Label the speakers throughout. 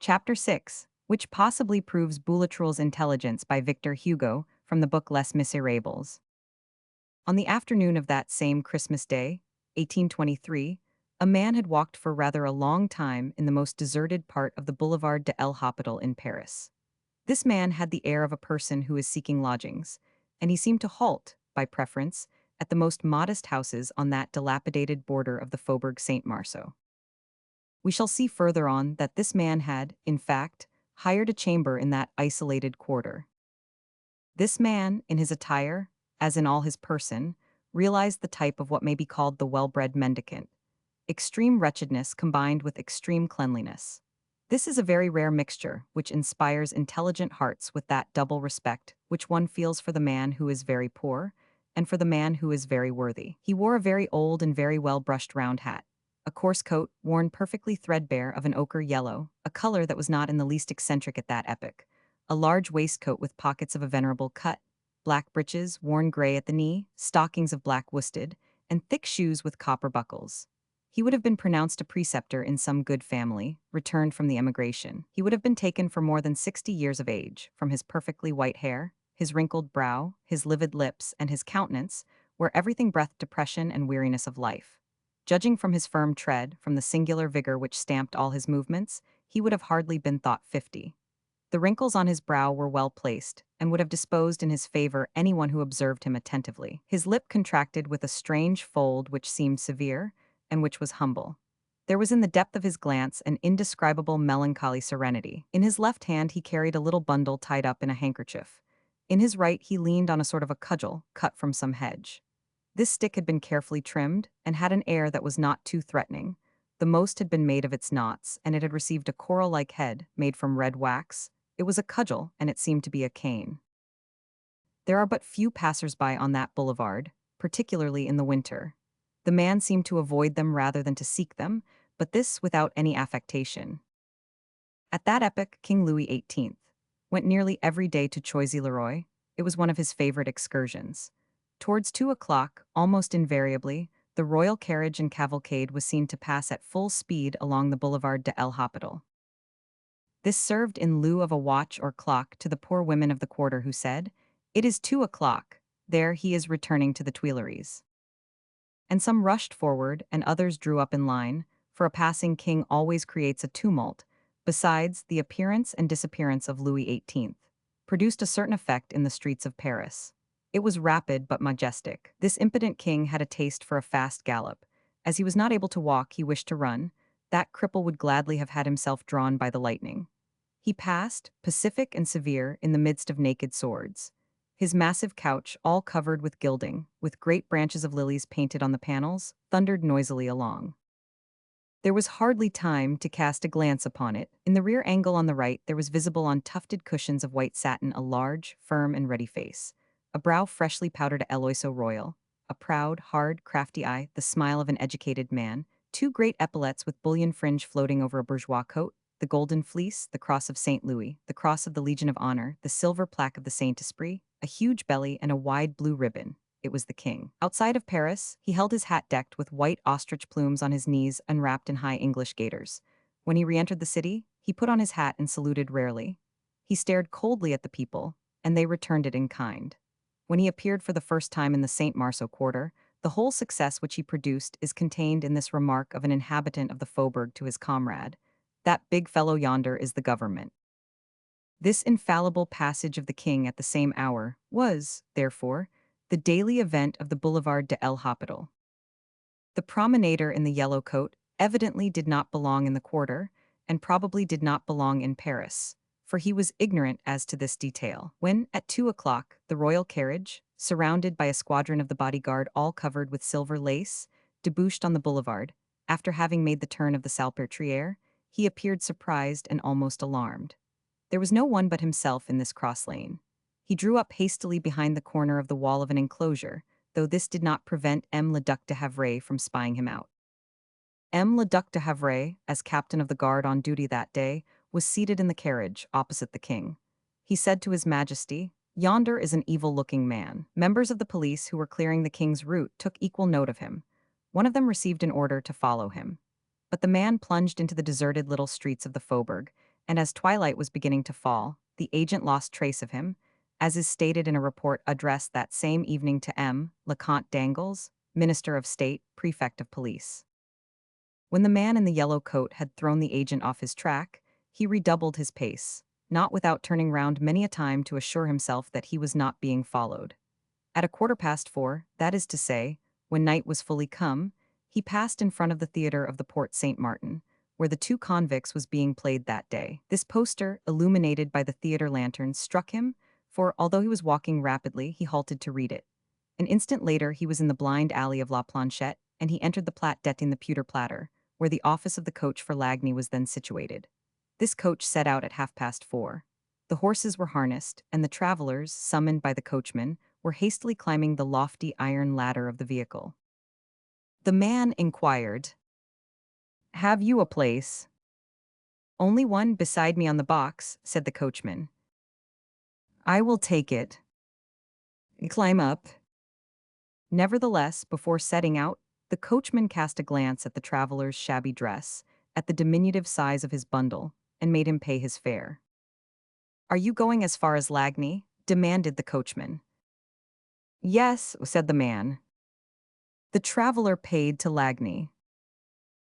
Speaker 1: Chapter 6, which possibly proves Boulatruelle's intelligence by Victor Hugo from the book Les Misérables. On the afternoon of that same Christmas Day, 1823, a man had walked for rather a long time in the most deserted part of the Boulevard de l'Hôpital in Paris. This man had the air of a person who is seeking lodgings, and he seemed to halt, by preference, at the most modest houses on that dilapidated border of the Faubourg Saint-Marceau. We shall see further on that this man had, in fact, hired a chamber in that isolated quarter. This man, in his attire, as in all his person, realized the type of what may be called the well-bred mendicant, extreme wretchedness combined with extreme cleanliness. This is a very rare mixture which inspires intelligent hearts with that double respect which one feels for the man who is very poor and for the man who is very worthy. He wore a very old and very well-brushed round hat, a coarse coat worn perfectly threadbare of an ochre yellow, a color that was not in the least eccentric at that epoch, a large waistcoat with pockets of a venerable cut, black breeches worn gray at the knee, stockings of black worsted, and thick shoes with copper buckles. He would have been pronounced a preceptor in some good family, returned from the emigration. He would have been taken for more than 60 years of age, from his perfectly white hair, his wrinkled brow, his livid lips, and his countenance, where everything breathed depression and weariness of life. Judging from his firm tread, from the singular vigor which stamped all his movements, he would have hardly been thought 50. The wrinkles on his brow were well placed, and would have disposed in his favor anyone who observed him attentively. His lip contracted with a strange fold which seemed severe, and which was humble. There was in the depth of his glance an indescribable melancholy serenity. In his left hand he carried a little bundle tied up in a handkerchief. In his right he leaned on a sort of a cudgel, cut from some hedge. This stick had been carefully trimmed, and had an air that was not too threatening. The most had been made of its knots, and it had received a coral-like head, made from red wax. It was a cudgel, and it seemed to be a cane. There are but few passers-by on that boulevard, particularly in the winter. The man seemed to avoid them rather than to seek them, but this without any affectation. At that epoch, King Louis XVIII went nearly every day to Choisy-le-Roi. It was one of his favorite excursions. Towards 2 o'clock, almost invariably, the royal carriage and cavalcade was seen to pass at full speed along the Boulevard de l'Hôpital. This served in lieu of a watch or clock to the poor women of the quarter who said, "It is 2 o'clock, there he is returning to the Tuileries." And some rushed forward and others drew up in line, for a passing king always creates a tumult. Besides, the appearance and disappearance of Louis XVIII produced a certain effect in the streets of Paris. It was rapid but majestic. This impotent king had a taste for a fast gallop. As he was not able to walk, he wished to run. That cripple would gladly have had himself drawn by the lightning. He passed, pacific and severe, in the midst of naked swords. His massive couch, all covered with gilding, with great branches of lilies painted on the panels, thundered noisily along. There was hardly time to cast a glance upon it. In the rear angle on the right there was visible on tufted cushions of white satin a large, firm, and ready face, a brow freshly powdered à l'oiseau royal, a proud, hard, crafty eye, the smile of an educated man, two great epaulettes with bullion fringe floating over a bourgeois coat, the golden fleece, the cross of St. Louis, the cross of the Legion of Honor, the silver plaque of the Saint-Esprit, a huge belly, and a wide blue ribbon. It was the king. Outside of Paris, he held his hat decked with white ostrich plumes on his knees and wrapped in high English gaiters. When he re-entered the city, he put on his hat and saluted rarely. He stared coldly at the people, and they returned it in kind. When he appeared for the first time in the Saint-Marceau quarter, the whole success which he produced is contained in this remark of an inhabitant of the Faubourg to his comrade: "That big fellow yonder is the government." This infallible passage of the king at the same hour was, therefore, the daily event of the Boulevard de l'Hôpital. The promenader in the yellow coat evidently did not belong in the quarter, and probably did not belong in Paris, for he was ignorant as to this detail. When, at 2 o'clock, the royal carriage, surrounded by a squadron of the bodyguard all covered with silver lace, debouched on the boulevard, after having made the turn of the Salpêtrière, he appeared surprised and almost alarmed. There was no one but himself in this cross lane. He drew up hastily behind the corner of the wall of an enclosure, though this did not prevent le Duc de Havre from spying him out. Le Duc de Havre, as captain of the guard on duty that day, was seated in the carriage, opposite the king. He said to his majesty, "Yonder is an evil-looking man." Members of the police who were clearing the king's route took equal note of him. One of them received an order to follow him. But the man plunged into the deserted little streets of the Faubourg, and as twilight was beginning to fall, the agent lost trace of him, as is stated in a report addressed that same evening to M. LeConte Dangles, Minister of State, Prefect of Police. When the man in the yellow coat had thrown the agent off his track, he redoubled his pace, not without turning round many a time to assure himself that he was not being followed. At 4:15, that is to say, when night was fully come, he passed in front of the theatre of the Port St. Martin, where the Two Convicts was being played that day. This poster, illuminated by the theatre lanterns, struck him, for although he was walking rapidly, he halted to read it. An instant later he was in the blind alley of La Planchette, and he entered the Plat d'Etain the pewter platter, where the office of the coach for Lagny was then situated. This coach set out at 4:30. The horses were harnessed, and the travellers, summoned by the coachman, were hastily climbing the lofty iron ladder of the vehicle. The man inquired, "Have you a place?" "Only one beside me on the box," said the coachman. "I will take it." "Climb up." Nevertheless, before setting out, the coachman cast a glance at the traveller's shabby dress, at the diminutive size of his bundle, and made him pay his fare. "Are you going as far as Lagny?" demanded the coachman. "Yes," said the man. The traveller paid to Lagny.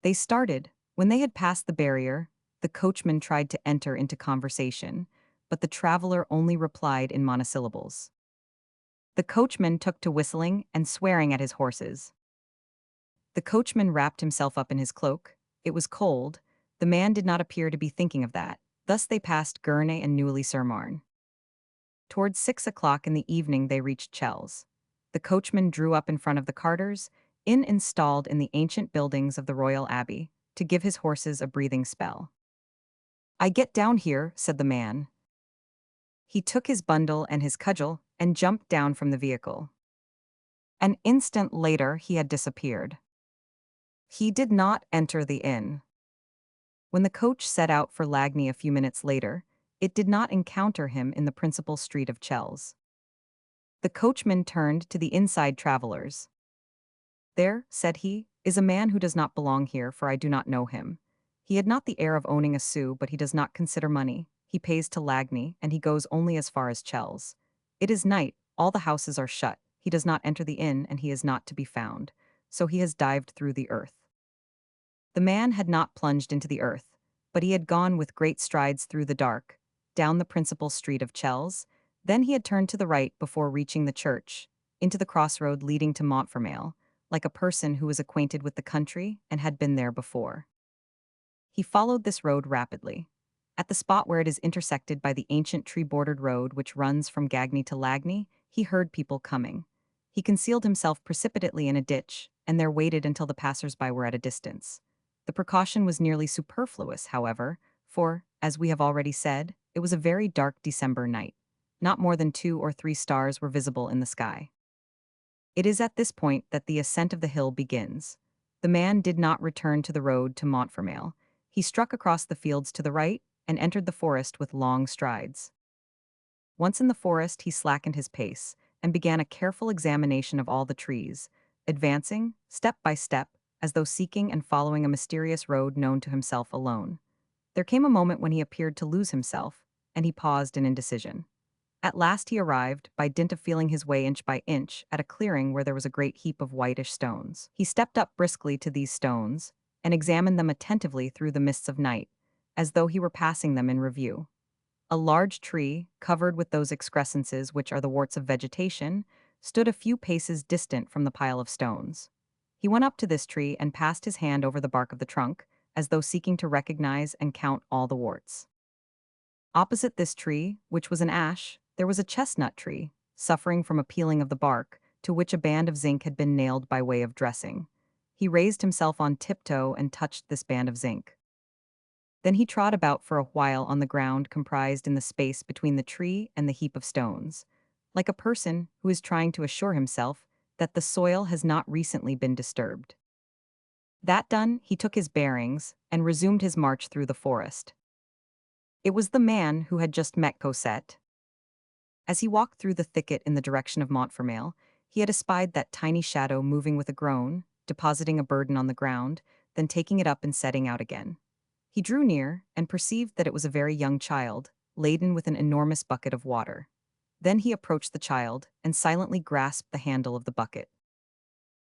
Speaker 1: They started. When they had passed the barrier, the coachman tried to enter into conversation, but the traveller only replied in monosyllables. The coachman took to whistling and swearing at his horses. The coachman wrapped himself up in his cloak. It was cold. The man did not appear to be thinking of that. Thus they passed Gournay and Neuilly-sur-Marne. Towards 6 o'clock in the evening they reached Chelles. The coachman drew up in front of the carters, installed in the ancient buildings of the Royal Abbey, to give his horses a breathing spell. "I get down here," said the man. He took his bundle and his cudgel and jumped down from the vehicle. An instant later he had disappeared. He did not enter the inn. When the coach set out for Lagny a few minutes later, it did not encounter him in the principal street of Chelles. The coachman turned to the inside travellers. "There," said he, "is a man who does not belong here, for I do not know him. He had not the air of owning a sou, but he does not consider money. He pays to Lagny, and he goes only as far as Chelles. It is night, all the houses are shut, he does not enter the inn, and he is not to be found. So he has dived through the earth." The man had not plunged into the earth, but he had gone with great strides through the dark, down the principal street of Chelles. Then he had turned to the right before reaching the church, into the crossroad leading to Montfermeil, like a person who was acquainted with the country and had been there before. He followed this road rapidly. At the spot where it is intersected by the ancient tree-bordered road which runs from Gagny to Lagny, he heard people coming. He concealed himself precipitately in a ditch, and there waited until the passers-by were at a distance. The precaution was nearly superfluous, however, for, as we have already said, it was a very dark December night. Not more than 2 or 3 stars were visible in the sky. It is at this point that the ascent of the hill begins. The man did not return to the road to Montfermeil. He struck across the fields to the right and entered the forest with long strides. Once in the forest, he slackened his pace and began a careful examination of all the trees, advancing, step by step, as though seeking and following a mysterious road known to himself alone. There came a moment when he appeared to lose himself, and he paused in indecision. At last he arrived, by dint of feeling his way inch by inch, at a clearing where there was a great heap of whitish stones. He stepped up briskly to these stones, and examined them attentively through the mists of night, as though he were passing them in review. A large tree, covered with those excrescences which are the warts of vegetation, stood a few paces distant from the pile of stones. He went up to this tree and passed his hand over the bark of the trunk, as though seeking to recognize and count all the warts. Opposite this tree, which was an ash, there was a chestnut tree, suffering from a peeling of the bark, to which a band of zinc had been nailed by way of dressing. He raised himself on tiptoe and touched this band of zinc. Then he trod about for a while on the ground comprised in the space between the tree and the heap of stones, like a person who is trying to assure himself that the soil has not recently been disturbed. That done, he took his bearings and resumed his march through the forest. It was the man who had just met Cosette. As he walked through the thicket in the direction of Montfermeil, he had espied that tiny shadow moving with a groan, depositing a burden on the ground, then taking it up and setting out again. He drew near and perceived that it was a very young child, laden with an enormous bucket of water. Then he approached the child and silently grasped the handle of the bucket.